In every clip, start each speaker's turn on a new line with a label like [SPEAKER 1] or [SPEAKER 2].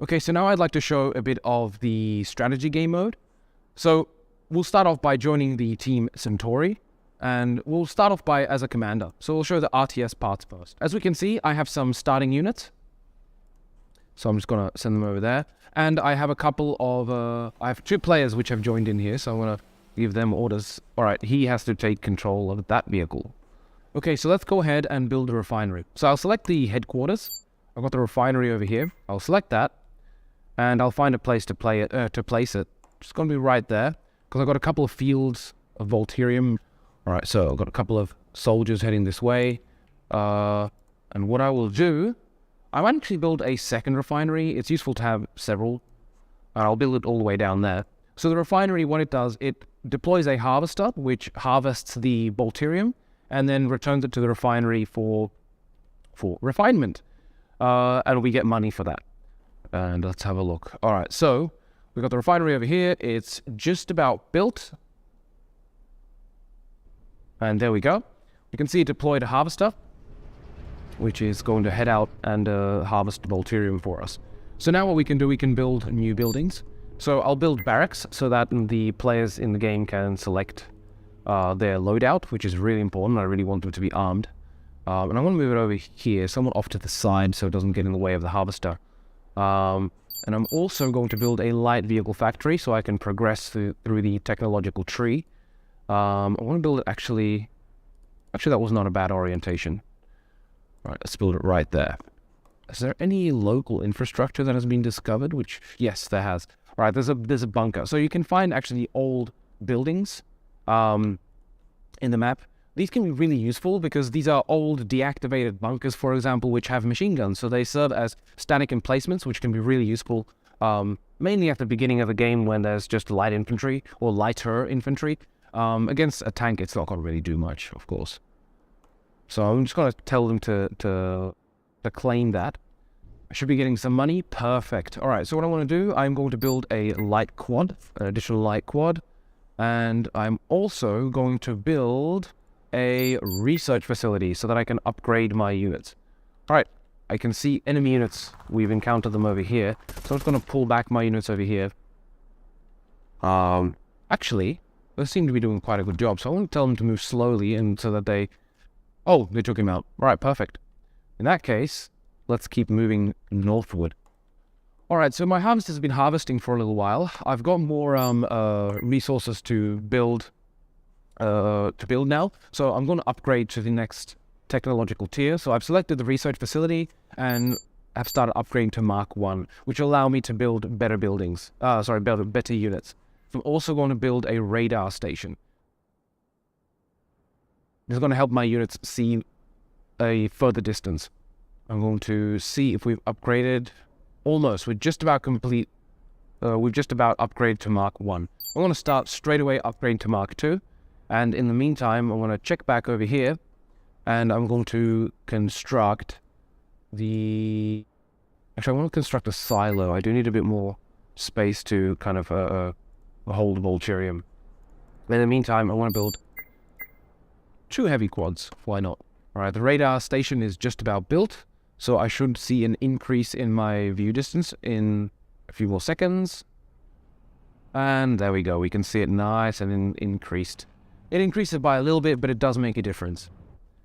[SPEAKER 1] Okay, so now I'd like to show a bit of the strategy game mode. So we'll start off by joining the team Centauri, and we'll start off as a commander. So we'll show the RTS parts first. As we can see, I have some starting units. So I'm just going to send them over there. And I have a couple of, I have 2 players which have joined in here, so I'm going to give them orders. All right, he has to take control of that vehicle. Okay, so let's go ahead and build a refinery. So I'll select the headquarters. I've got the refinery over here. I'll select that. And I'll find a place to place it. It's going to be right there, because I've got a couple of fields of Baltarus. All right, so I've got a couple of soldiers heading this way. And what I will do, I might actually build a second refinery. It's useful to have several. And I'll build it all the way down there. So the refinery, what it does, it deploys a harvester, which harvests the Baltarus, and then returns it to the refinery for refinement. And we get money for that. And let's have a look. All right, so we've got the refinery over here. It's just about built. And there we go. You can see it deployed a harvester, which is going to head out and harvest Baltarus for us. So now what we can do, we can build new buildings. So I'll build barracks so that the players in the game can select their loadout, which is really important. I really want them to be armed. And I'm going to move it over here, somewhat off to the side so it doesn't get in the way of the harvester. And I'm also going to build a light vehicle factory so I can progress through the technological tree. I want to build it actually, that was not a bad orientation. All right, let's build it right there. Is there any local infrastructure that has been discovered? Which, yes, there has. All right, there's a bunker. So you can find actually old buildings in the map. These can be really useful because these are old deactivated bunkers, for example, which have machine guns. So they serve as static emplacements, which can be really useful, mainly at the beginning of the game when there's just light infantry or lighter infantry. Against a tank, it's not going to really do much, of course. So I'm just going to tell them to claim that. I should be getting some money. Perfect. All right, so what I want to do, I'm going to build a light quad, an additional light quad. And I'm also going to build a research facility so that I can upgrade my units. All right, I can see enemy units. We've encountered them over here. So I'm just going to pull back my units over here. Actually, they seem to be doing quite a good job. So I want to tell them to move slowly and so that they... Oh, they took him out. All right, perfect. In that case, let's keep moving northward. All right, so my harvester has been harvesting for a little while. I've got more resources to build now. So I'm going to upgrade to the next technological tier. So I've selected the research facility and have started upgrading to Mark 1, which will allow me to build better buildings. Better units. I'm also going to build a radar station. This is going to help my units see a further distance. I'm going to see if we've upgraded. Almost. We're just about complete. We've just about upgraded to Mark 1. I'm going to start straight away upgrading to Mark 2. And in the meantime, I'm going to check back over here. And I'm going to construct the... Actually, I want to construct a silo. I do need a bit more space to kind of hold Baltarus. In the meantime, I want to build 2 heavy quads. Why not? All right, the radar station is just about built. So I should see an increase in my view distance in a few more seconds. And there we go. We can see it nice and increased. It increases by a little bit, but it does make a difference.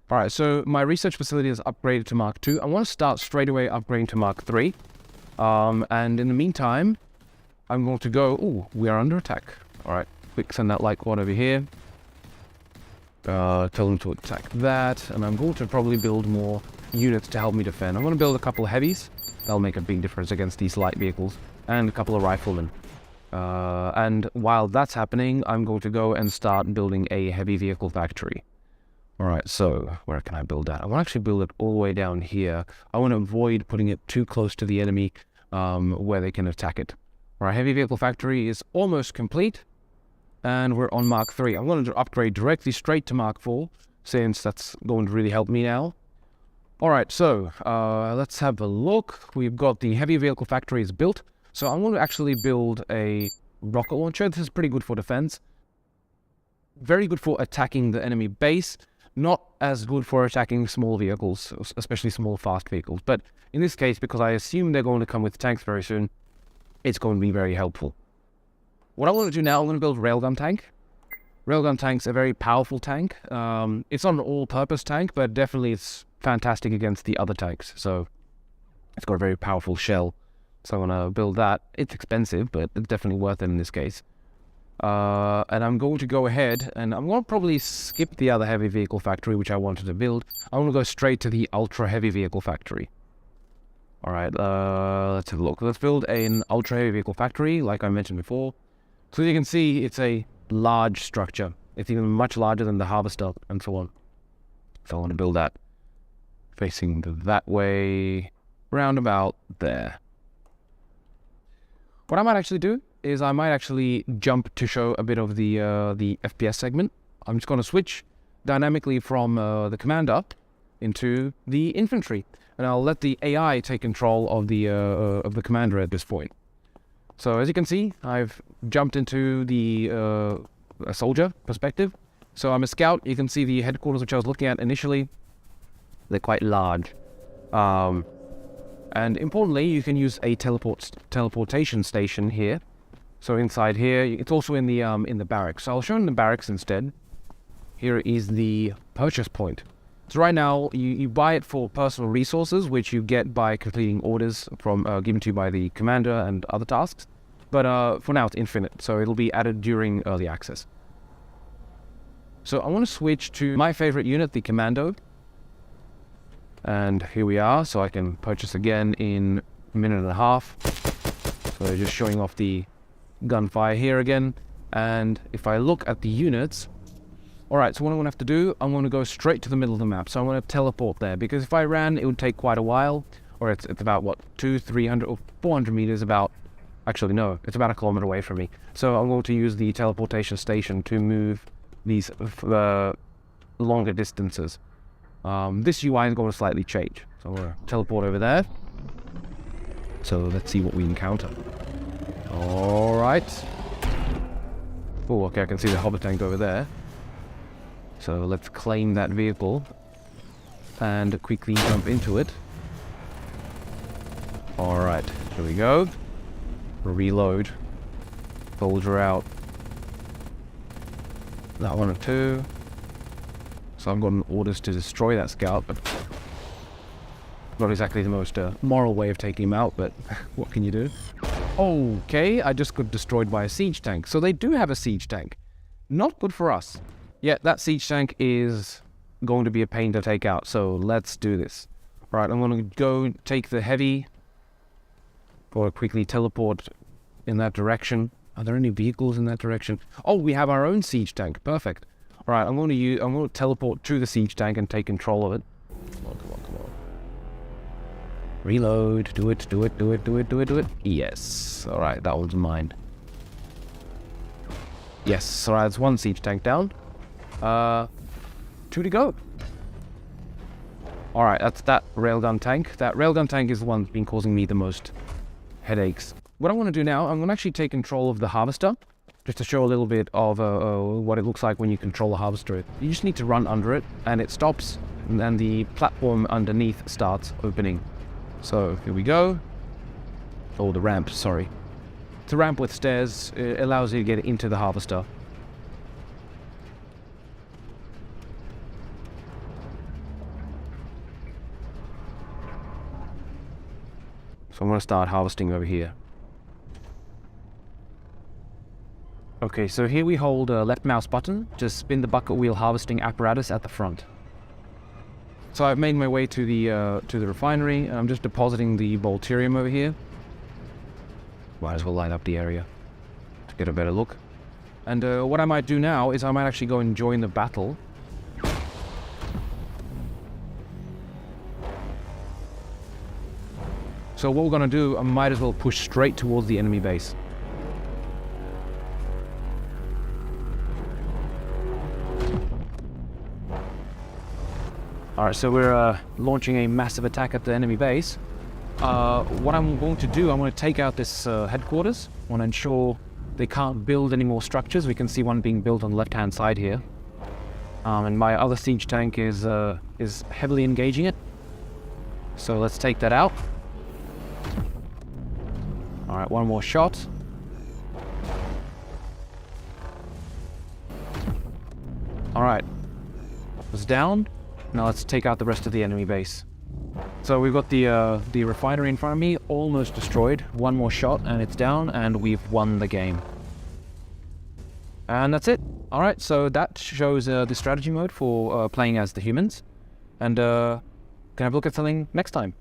[SPEAKER 1] All right, so my research facility is upgraded to Mark 2. I want to start straight away upgrading to Mark 3. And in the meantime, I'm going to go... Oh, we are under attack. All right, quick send that light quad over here. Tell them to attack that. And I'm going to probably build more units to help me defend. I'm going to build a couple of heavies. That'll make a big difference against these light vehicles. And a couple of riflemen. And while that's happening, I'm going to go and start building a heavy vehicle factory. Alright, so where can I build that? I want to actually build it all the way down here. I want to avoid putting it too close to the enemy where they can attack it. Our heavy vehicle factory is almost complete. And we're on Mark 3. I'm going to upgrade directly straight to Mark 4, since that's going to really help me now. Alright, so let's have a look. We've got the heavy vehicle factory is built. So I'm going to actually build a rocket launcher. This is pretty good for defense. Very good for attacking the enemy base. not as good for attacking small vehicles, especially small fast vehicles. But in this case, because I assume they're going to come with tanks very soon, it's going to be very helpful. What I want to do now, I'm going to build a railgun tank. Railgun tank's a very powerful tank. It's not an all-purpose tank, but definitely it's fantastic against the other tanks. So it's got a very powerful shell. So I'm going to build that. It's expensive, but it's definitely worth it in this case. And I'm going to go ahead and I'm going to probably skip the other heavy vehicle factory, which I wanted to build. I want to go straight to the ultra heavy vehicle factory. All right, let's have a look. Let's build an ultra heavy vehicle factory, like I mentioned before. So as you can see, it's a large structure. It's even much larger than the harvester and so on. So I want to build that facing that way, round about there. What I might actually do is I might actually jump to show a bit of the FPS segment. I'm just going to switch dynamically from the commander into the infantry, and I'll let the AI take control of the commander at this point. So as you can see, I've jumped into the a soldier perspective. So I'm a scout. You can see the headquarters which I was looking at initially. They're quite large. And importantly, you can use a teleportation station here. So inside here, it's also in the barracks. So I'll show you in the barracks instead. Here is the purchase point. So right now, you buy it for personal resources, which you get by completing orders from given to you by the commander and other tasks. But for now, it's infinite, so it'll be added during early access. So I want to switch to my favorite unit, the commando. And here we are, so I can purchase again in a minute and a half. So just showing off the gunfire here again. And if I look at the units, alright, so what I'm going to have to do, I'm going to go straight to the middle of the map. So I'm going to teleport there, because if I ran, it would take quite a while. Or it's about, what, 200, 300, or 400 meters about... Actually, no, it's about 1 kilometer away from me. So I'm going to use the teleportation station to move these longer distances. This UI is going to slightly change. So I'm going to teleport over there. So let's see what we encounter. Alright. Oh, okay, I can see the hover tank over there. So let's claim that vehicle and quickly jump into it. Alright, here we go. Reload. Soldier out. That one or two. So I've gotten orders to destroy that scout, but not exactly the most moral way of taking him out, but what can you do? Okay, I just got destroyed by a siege tank. So they do have a siege tank. Not good for us. Yeah, that siege tank is going to be a pain to take out, so let's do this. Right, I'm going to go take the heavy, or quickly teleport in that direction. Are there any vehicles in that direction? Oh, we have our own siege tank. Perfect. All right, I'm going to teleport to the siege tank and take control of it. Come on, come on, come on. Reload. Do it, do it, do it, do it, do it, do it. Yes. All right, that one's mine. Yes. All right, that's one siege tank down. 2 to go. All right, that's that railgun tank. That railgun tank is the one that's been causing me the most headaches. What I want to do now, I'm going to actually take control of the harvester, just to show a little bit of what it looks like when you control a harvester. You just need to run under it, and it stops, and then the platform underneath starts opening. So here we go. Oh, the ramp, sorry. It's a ramp with stairs. It allows you to get into the harvester. So I'm going to start harvesting over here. Okay, so here we hold a left mouse button to spin the bucket wheel harvesting apparatus at the front. So I've made my way to the refinery, and I'm just depositing the Baltarus over here. Might as well light up the area to get a better look. And what I might do now is I might actually go and join the battle. So what we're going to do, I might as well push straight towards the enemy base. Alright, so we're launching a massive attack at the enemy base. What I'm going to do, I'm going to take out this headquarters. I want to ensure they can't build any more structures. We can see one being built on the left-hand side here. And my other siege tank is heavily engaging it. So let's take that out. All right, one more shot. All right, it's down. Now let's take out the rest of the enemy base. So we've got the refinery in front of me, almost destroyed. One more shot and it's down, and we've won the game. And that's it. All right, so that shows the strategy mode for playing as the humans. And can have a look at something next time.